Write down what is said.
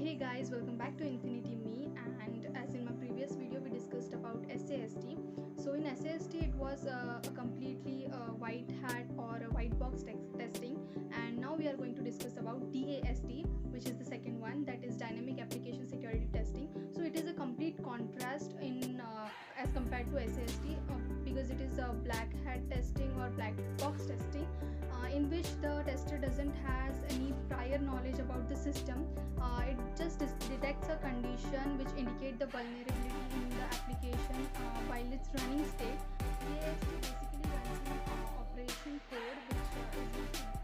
Hey guys, welcome back to Infinity Me. And as in my previous video we discussed about SAST. So in SAST it was a completely white hat or a white box testing, and now we are going to discuss about DAST, which is the second one, that is dynamic application security testing. So it is a complete contrast in as compared to SAST, because it is a black hat testing or black box testing, in which the tester doesn't has any prior knowledge about the system. It just detects a condition which indicate the vulnerability in the application while it's running state. DAST basically runs an operation code which is used to